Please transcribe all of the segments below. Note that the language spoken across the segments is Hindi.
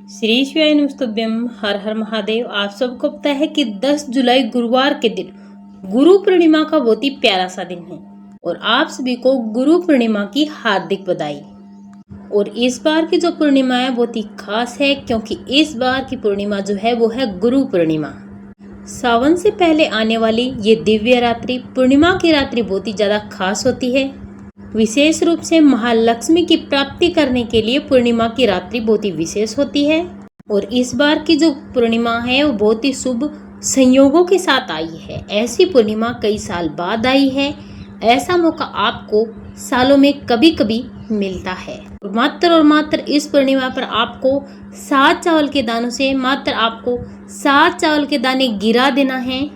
श्री शिवाय नमस्तुभ्यम। हर हर महादेव। आप सबको पता है कि 10 जुलाई गुरुवार के दिन गुरु पूर्णिमा का बहुत ही प्यारा सा दिन है और आप सभी को गुरु पूर्णिमा की हार्दिक बधाई। और इस बार की जो पूर्णिमा है बहुत ही खास है क्योंकि इस बार की पूर्णिमा जो है वो है गुरु पूर्णिमा। सावन से पहले आने वाली ये दिव्य रात्रि पूर्णिमा की रात्रि बहुत ही ज्यादा खास होती है। विशेष रूप से महालक्ष्मी की प्राप्ति करने के लिए पूर्णिमा की रात्रि बहुत ही विशेष होती है। और इस बार की जो पूर्णिमा है वो बहुत ही शुभ संयोगों के साथ आई है। ऐसी पूर्णिमा कई साल बाद आई है। ऐसा मौका आपको सालों में कभी कभी मिलता है। और मात्र इस पूर्णिमा पर आपको 7 चावल के दानों से मात्र आपको 7 चावल के दाने गिरा देना है,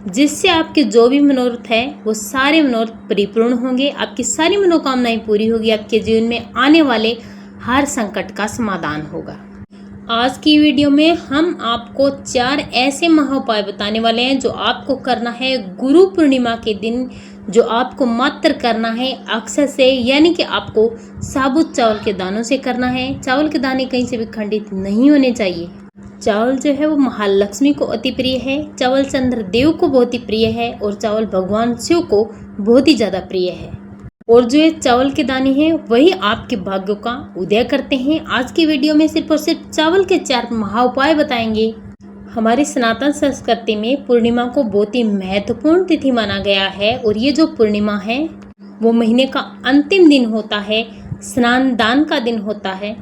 जिससे आपके जो भी मनोरथ है वो सारे मनोरथ परिपूर्ण होंगे। आपकी सारी मनोकामनाएं पूरी होगी। आपके जीवन में आने वाले हर संकट का समाधान होगा। आज की वीडियो में हम आपको 4 ऐसे महाउपाय बताने वाले हैं जो आपको करना है गुरु पूर्णिमा के दिन। जो आपको मात्र करना है अक्षय से, यानी कि आपको साबुत चावल के दानों से करना है। चावल के दाने कहीं से भी खंडित नहीं होने चाहिए। चावल जो है वो महालक्ष्मी को अति प्रिय है। चावल चंद्र देव को बहुत ही प्रिय है और चावल भगवान शिव को बहुत ही ज्यादा प्रिय है। और जो ये चावल के दाने हैं वही आपके भाग्यों का उदय करते हैं। आज की वीडियो में सिर्फ और सिर्फ चावल के 4 महाउपाय बताएंगे। हमारी सनातन संस्कृति में पूर्णिमा को बहुत ही महत्वपूर्ण तिथि माना गया है और ये जो पूर्णिमा है वो महीने का अंतिम दिन होता है, स्नान दान का दिन होता है।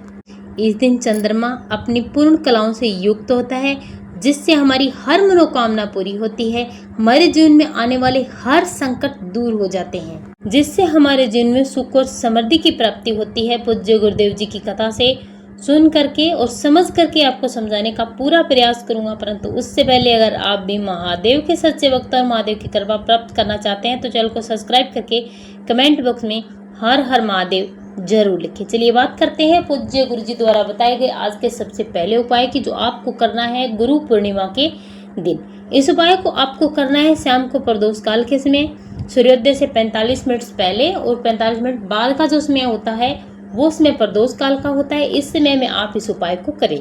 इस दिन चंद्रमा अपनी पूर्ण कलाओं से युक्त होता है, जिससे हमारी हर मनोकामना पूरी होती है। हमारे जीवन में आने वाले हर संकट दूर हो जाते हैं, जिससे हमारे जीवन में सुख और समृद्धि की प्राप्ति होती है। पूज्य गुरुदेव जी की कथा से सुन करके और समझ करके आपको समझाने का पूरा प्रयास करूंगा। परंतु उससे पहले अगर आप भी महादेव के सच्चे भक्त और महादेव की कृपा प्राप्त करना चाहते हैं तो चैनल को सब्सक्राइब करके कमेंट बॉक्स में हर हर महादेव जरूर लिखें। चलिए बात करते हैं पूज्य गुरु जी द्वारा बताए गए आज के सबसे पहले उपाय की, जो आपको करना है गुरु पूर्णिमा के दिन। इस उपाय को आपको करना है शाम को प्रदोष काल के समय, सूर्योदय से 45 मिनट पहले और 45 मिनट बाद का जो समय होता है वो समय प्रदोष काल का होता है। इस समय में आप इस उपाय को करें।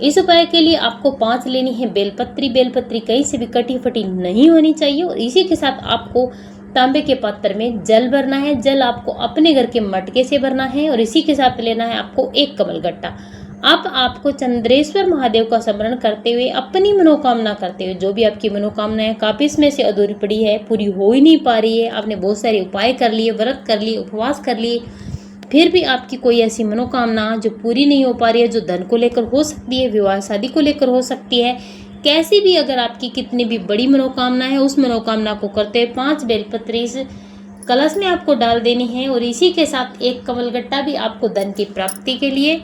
इस उपाय के लिए आपको 5 लेनी है बेलपत्री। बेलपत्री कहीं से भी कटी फटी नहीं होनी चाहिए। और इसी के साथ आपको तांबे के पात्र में जल भरना है। जल आपको अपने घर के मटके से भरना है और इसी के साथ लेना है आपको एक कमलगट्टा। अब आपको चंद्रेश्वर महादेव का स्मरण करते हुए अपनी मनोकामना करते हुए, जो भी आपकी मनोकामना है काफी इसमें से अधूरी पड़ी है, पूरी हो ही नहीं पा रही है, आपने बहुत सारे उपाय कर लिए, व्रत कर लिए, उपवास कर लिए, फिर भी आपकी कोई ऐसी मनोकामना जो पूरी नहीं हो पा रही है, जो धन को लेकर हो सकती है, विवाह शादी को लेकर हो सकती है, कैसी भी अगर आपकी कितनी भी बड़ी मनोकामना है, उस मनोकामना को करते हुए 5 बेलपत्री इस कलश में आपको डाल देनी है। और इसी के साथ एक कमलगट्टा भी आपको धन की प्राप्ति के लिए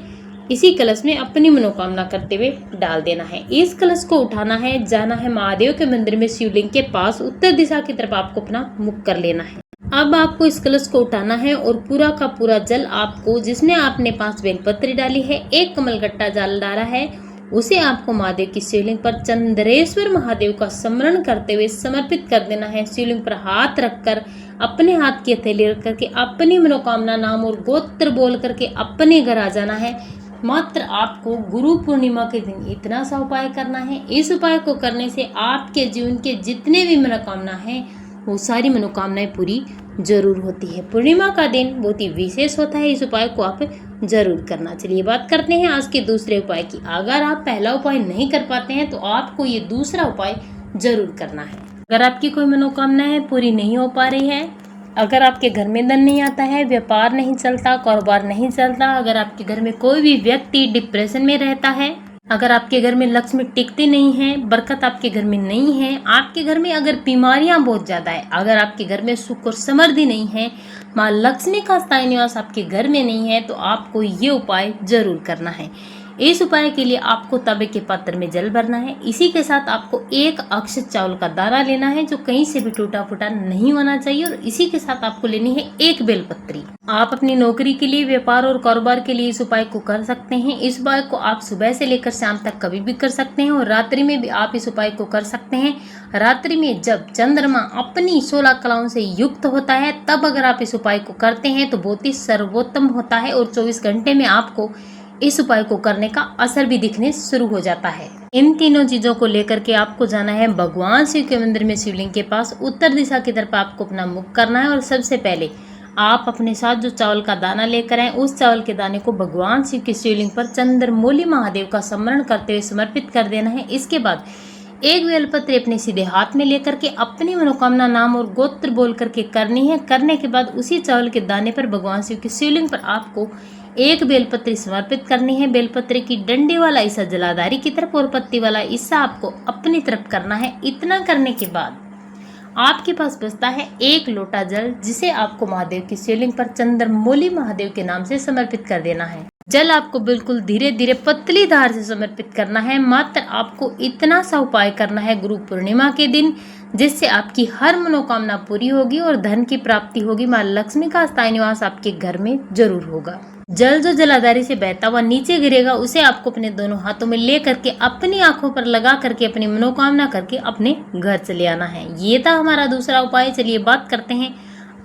इसी कलश में अपनी मनोकामना करते हुए डाल देना है। इस कलश को उठाना है, जाना है महादेव के मंदिर में शिवलिंग के पास, उत्तर दिशा की तरफ आपको अपना मुख कर लेना है। अब आपको इस कलश को उठाना है और पूरा का पूरा जल आपको, जिसमें आपने 5 बेलपत्री डाली है, एक कमलगट्टा जल डाला है, उसे आपको महादेव की शिवलिंग पर चंद्रेश्वर महादेव का स्मरण करते हुए समर्पित कर देना है। शिवलिंग पर हाथ रखकर अपने हाथ की हथेली रख करके अपनी मनोकामना नाम और गोत्र बोल करके अपने घर आ जाना है। मात्र आपको गुरु पूर्णिमा के दिन इतना सा उपाय करना है। इस उपाय को करने से आपके जीवन के जितने भी मनोकामना है वो सारी मनोकामनाएं पूरी जरूर होती है। पूर्णिमा का दिन बहुत ही विशेष होता है। इस उपाय को आप जरूर करना। चलिए बात करते हैं आज के दूसरे उपाय की। अगर आप पहला उपाय नहीं कर पाते हैं तो आपको ये दूसरा उपाय जरूर करना है। अगर आपकी कोई मनोकामना है पूरी नहीं हो पा रही है, अगर आपके घर में धन नहीं आता है, व्यापार नहीं चलता, कारोबार नहीं चलता, अगर आपके घर में कोई भी व्यक्ति डिप्रेशन में रहता है, अगर आपके घर में लक्ष्मी टिकती नहीं है, बरकत आपके घर में नहीं है, आपके घर में अगर बीमारियां बहुत ज्यादा है, अगर आपके घर में सुख और समृद्धि नहीं है, माँ लक्ष्मी का स्थायी निवास आपके घर में नहीं है, तो आपको ये उपाय जरूर करना है। इस उपाय के लिए आपको तांबे के पात्र में जल भरना है। इसी के साथ आपको एक अक्षत चावल का दाना लेना है, जो कहीं से भी टूटा फूटा नहीं होना चाहिए। और इसी के साथ आपको लेनी है एक बेलपत्री। आप अपनी नौकरी के लिए, व्यापार और कारोबार के लिए इस उपाय को कर सकते हैं। इस उपाय को आप सुबह से लेकर शाम तक कभी भी कर सकते हैं और रात्रि में भी आप इस उपाय को कर सकते हैं। रात्रि में जब चंद्रमा अपनी 16 कलाओं से युक्त होता है तब अगर आप इस उपाय को करते हैं तो बहुत ही सर्वोत्तम होता है। और 24 घंटे में आपको इस उपाय को करने का असर भी दिखने शुरू हो जाता है। इन तीनों चीजों को लेकर के आपको जाना है भगवान शिव के मंदिर में शिवलिंग के पास। उत्तर दिशा की तरफ आपको अपना मुख करना है और सबसे पहले आप अपने साथ जो चावल का दाना लेकर आए उस चावल के दाने को भगवान शिव के शिवलिंग पर चंद्रमौली महादेव का स्मरण करते हुए समर्पित कर देना है। इसके बाद एक बेलपत्री अपने सीधे हाथ में लेकर के अपनी मनोकामना नाम और गोत्र बोल करके करनी है। करने के बाद उसी चावल के दाने पर भगवान शिव के शिवलिंग पर आपको एक बेलपत्री समर्पित करनी है। बेलपत्री की डंडी वाला हिस्सा जलाधारी की तरफ और पत्ती वाला हिस्सा आपको अपनी तरफ करना है। इतना करने के बाद आपके पास बचता है एक लोटा जल, जिसे आपको महादेव की शिवलिंग पर चंद्रमौली महादेव के नाम से समर्पित कर देना है। जल आपको बिल्कुल धीरे धीरे पतली धार से समर्पित करना है। मात्र आपको इतना सा उपाय करना है गुरु पूर्णिमा के दिन, जिससे आपकी हर मनोकामना पूरी होगी और धन की प्राप्ति होगी। माँ लक्ष्मी का स्थायी निवास आपके घर में जरूर होगा। जल जो जलाधारी से बहता हुआ नीचे गिरेगा उसे आपको अपने दोनों हाथों में ले करके अपनी आंखों पर लगा करके अपनी मनोकामना करके अपने घर चले आना है। ये था हमारा दूसरा उपाय। चलिए बात करते हैं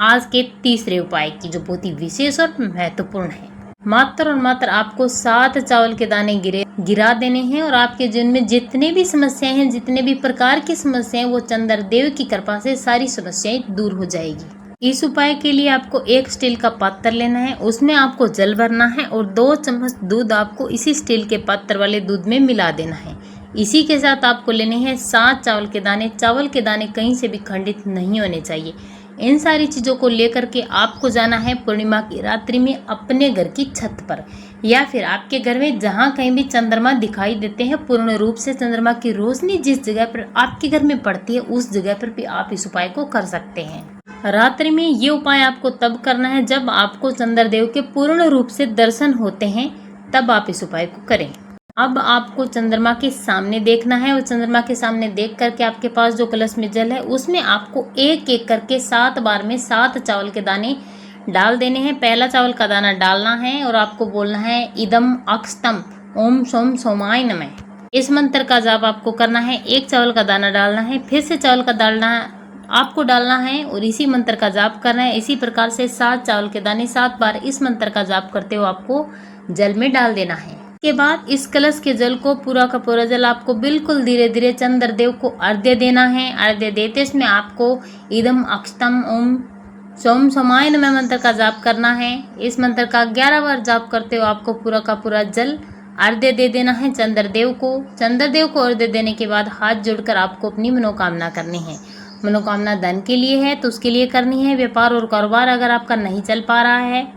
आज के तीसरे उपाय की, जो बहुत ही विशेष और महत्वपूर्ण है। मात्र और मात्र आपको 7 चावल के दाने गिरा देने हैं और आपके जीवन में जितने भी समस्याएं हैं, जितने भी प्रकार की समस्याएं, वो चंद्रदेव की कृपा से सारी समस्याएं दूर हो जाएगी। इस उपाय के लिए आपको एक स्टील का पात्र लेना है, उसमें आपको जल भरना है और 2 चम्मच दूध आपको इसी स्टील के पात्र वाले दूध में मिला देना है। इसी के साथ आपको लेने हैं 7 चावल के दाने। चावल के दाने कहीं से भी खंडित नहीं होने चाहिए। इन सारी चीज़ों को लेकर के आपको जाना है पूर्णिमा की रात्रि में अपने घर की छत पर या फिर आपके घर में जहाँ कहीं भी चंद्रमा दिखाई देते हैं, पूर्ण रूप से चंद्रमा की रोशनी जिस जगह पर आपके घर में पड़ती है उस जगह पर भी आप इस उपाय को कर सकते हैं। रात्रि में ये उपाय आपको तब करना है जब आपको चंद्रदेव के पूर्ण रूप से दर्शन होते हैं, तब आप इस उपाय को करें। अब आपको चंद्रमा के सामने देखना है और चंद्रमा के सामने देख करके आपके पास जो कलश में जल है उसमें आपको एक एक करके 7 बार में 7 चावल के दाने डाल देने हैं। पहला चावल का दाना डालना है और आपको बोलना है इदम अक्षतम ओम सोम सोमाय नमः। इस मंत्र का जाप आपको करना है। एक चावल का दाना डालना है, फिर से चावल का दाना आपको डालना है और इसी मंत्र का जाप करना है। इसी प्रकार से 7 चावल के दाने 7 बार इस मंत्र का जाप करते हुए आपको जल में डाल देना है। के बाद इस कलश के जल को पूरा का पूरा जल आपको बिल्कुल धीरे धीरे चंद्रदेव को अर्घ्य देना है। अर्घ्य देते इसमें आपको इदम अक्षतम ओम सोम सोमाय नमः मंत्र का जाप करना है। इस मंत्र का 11 बार जाप करते हुए आपको पूरा का पूरा जल अर्घ्य दे देना है चंद्रदेव को। चंद्रदेव को अर्घ्य देने के बाद हाथ जोड़कर आपको अपनी मनोकामना करनी है। मनोकामना धन के लिए है तो उसके लिए करनी है। व्यापार और कारोबार अगर आपका नहीं चल पा रहा है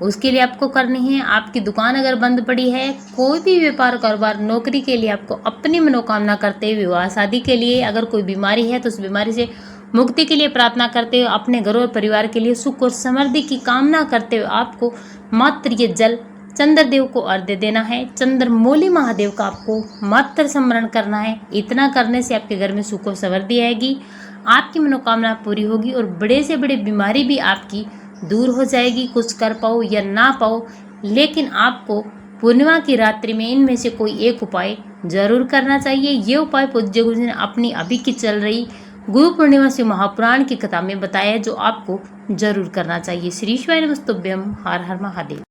उसके लिए आपको करनी है। आपकी दुकान अगर बंद पड़ी है, कोई भी व्यापार कारोबार, नौकरी के लिए आपको अपनी मनोकामना करते हुए, विवाह शादी के लिए, अगर कोई बीमारी है तो उस बीमारी से मुक्ति के लिए प्रार्थना करते हुए, अपने घर और परिवार के लिए सुख और समृद्धि की कामना करते हुए आपको मात्र ये जल चंद्रदेव को अर्घ्य देना है। चंद्रमौली महादेव का आपको मात्र स्मरण करना है। इतना करने से आपके घर में सुख और समृद्धि आएगी, आपकी मनोकामना पूरी होगी और बड़े से बड़े बीमारी भी आपकी दूर हो जाएगी। कुछ कर पाओ या ना पाओ, लेकिन आपको पूर्णिमा की रात्रि में इनमें से कोई एक उपाय जरूर करना चाहिए। ये उपाय पूज्य गुरु जी ने अपनी अभी की चल रही गुरु पूर्णिमा से महापुराण की कथा में बताया है, जो आपको जरूर करना चाहिए। श्री शिवाय नमस्तुभ्यम। हर हर महादेव।